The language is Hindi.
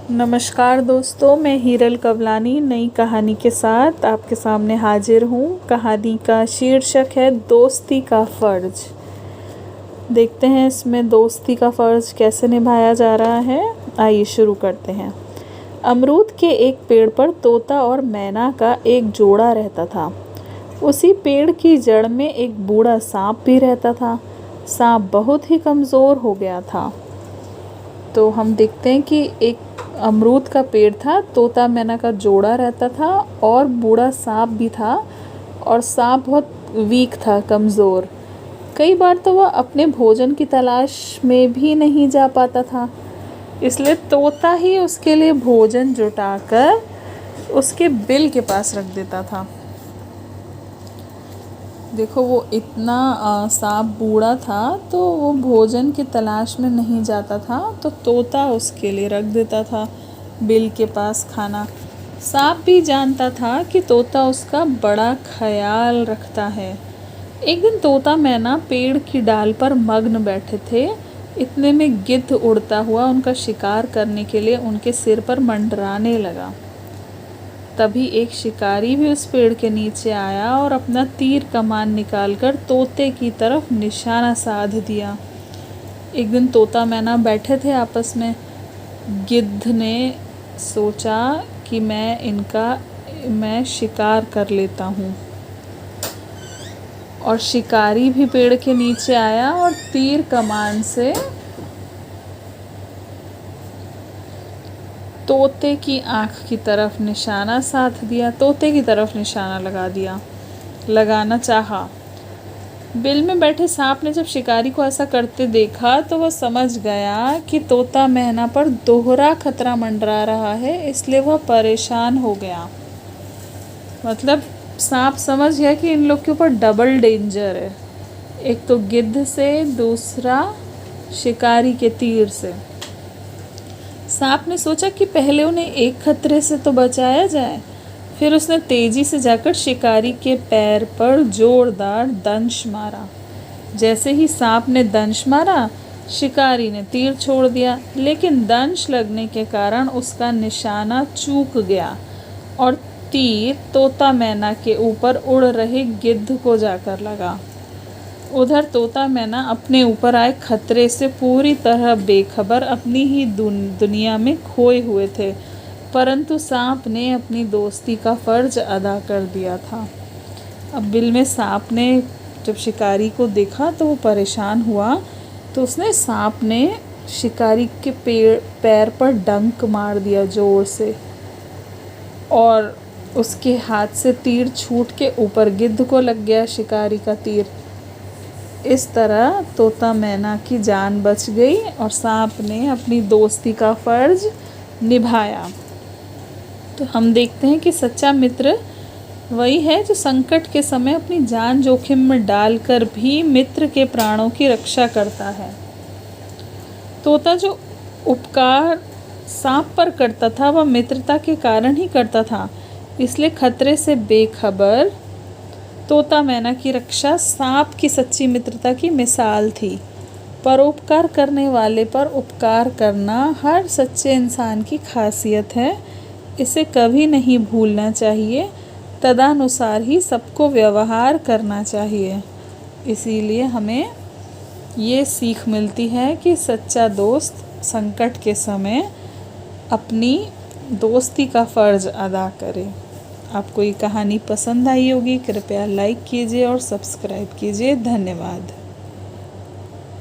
नमस्कार दोस्तों, मैं हीरल कवलानी नई कहानी के साथ आपके सामने हाजिर हूँ। कहानी का शीर्षक है दोस्ती का फ़र्ज। देखते हैं इसमें दोस्ती का फ़र्ज कैसे निभाया जा रहा है। आइए शुरू करते हैं। अमरूद के एक पेड़ पर तोता और मैना का एक जोड़ा रहता था। उसी पेड़ की जड़ में एक बूढ़ा सांप भी रहता था। सांप बहुत ही कमज़ोर हो गया था। तो हम देखते हैं कि एक अमरूद का पेड़ था, तोता मैना का जोड़ा रहता था और बूढ़ा सांप भी था। और सांप बहुत वीक था, कमज़ोर। कई बार तो वह अपने भोजन की तलाश में भी नहीं जा पाता था, इसलिए तोता ही उसके लिए भोजन जुटाकर उसके बिल के पास रख देता था। देखो, वो इतना सांप बूढ़ा था तो वो भोजन की तलाश में नहीं जाता था, तो तोता उसके लिए रख देता था बिल के पास खाना। सांप भी जानता था कि तोता उसका बड़ा ख्याल रखता है। एक दिन तोता मैना पेड़ की डाल पर मग्न बैठे थे। इतने में गिद्ध उड़ता हुआ उनका शिकार करने के लिए उनके सिर पर मंडराने लगा। तभी एक शिकारी भी उस पेड़ के नीचे आया और अपना तीर कमान निकालकर तोते की तरफ निशाना साध दिया। एक दिन तोता मैना बैठे थे आपस में। गिद्ध ने सोचा कि मैं शिकार कर लेता हूँ। और शिकारी भी पेड़ के नीचे आया और तीर कमान से तोते की आँख की तरफ निशाना साध दिया। तोते की तरफ निशाना लगाना चाहा। बिल में बैठे सांप ने जब शिकारी को ऐसा करते देखा तो वह समझ गया कि तोता मैना पर दोहरा खतरा मंडरा रहा है, इसलिए वह परेशान हो गया। मतलब सांप समझ गया कि इन लोग के ऊपर डबल डेंजर है, एक तो गिद्ध से, दूसरा शिकारी के तीर से। सांप ने सोचा कि पहले उन्हें एक खतरे से तो बचाया जाए। फिर उसने तेजी से जाकर शिकारी के पैर पर जोरदार दंश मारा। जैसे ही सांप ने दंश मारा, शिकारी ने तीर छोड़ दिया, लेकिन दंश लगने के कारण उसका निशाना चूक गया और तीर तोता मैना के ऊपर उड़ रहे गिद्ध को जाकर लगा। उधर तोता मैना अपने ऊपर आए खतरे से पूरी तरह बेखबर अपनी ही दुनिया में खोए हुए थे, परंतु सांप ने अपनी दोस्ती का फ़र्ज अदा कर दिया था। अब बिल में सांप ने जब शिकारी को देखा तो वो परेशान हुआ, तो सांप ने शिकारी के पैर पर डंक मार दिया जोर से और उसके हाथ से तीर छूट के ऊपर गिद्ध को लग गया शिकारी का तीर। इस तरह तोता मैना की जान बच गई और सांप ने अपनी दोस्ती का फ़र्ज निभाया। तो हम देखते हैं कि सच्चा मित्र वही है जो संकट के समय अपनी जान जोखिम में डालकर भी मित्र के प्राणों की रक्षा करता है। तोता जो उपकार सांप पर करता था वह मित्रता के कारण ही करता था, इसलिए खतरे से बेखबर तोता मैना की रक्षा सांप की सच्ची मित्रता की मिसाल थी। परोपकार करने वाले पर उपकार करना हर सच्चे इंसान की खासियत है। इसे कभी नहीं भूलना चाहिए। तदनुसार ही सबको व्यवहार करना चाहिए। इसीलिए हमें ये सीख मिलती है कि सच्चा दोस्त संकट के समय अपनी दोस्ती का फ़र्ज अदा करे। आपको ये कहानी पसंद आई होगी, कृपया लाइक कीजिए और सब्सक्राइब कीजिए। धन्यवाद।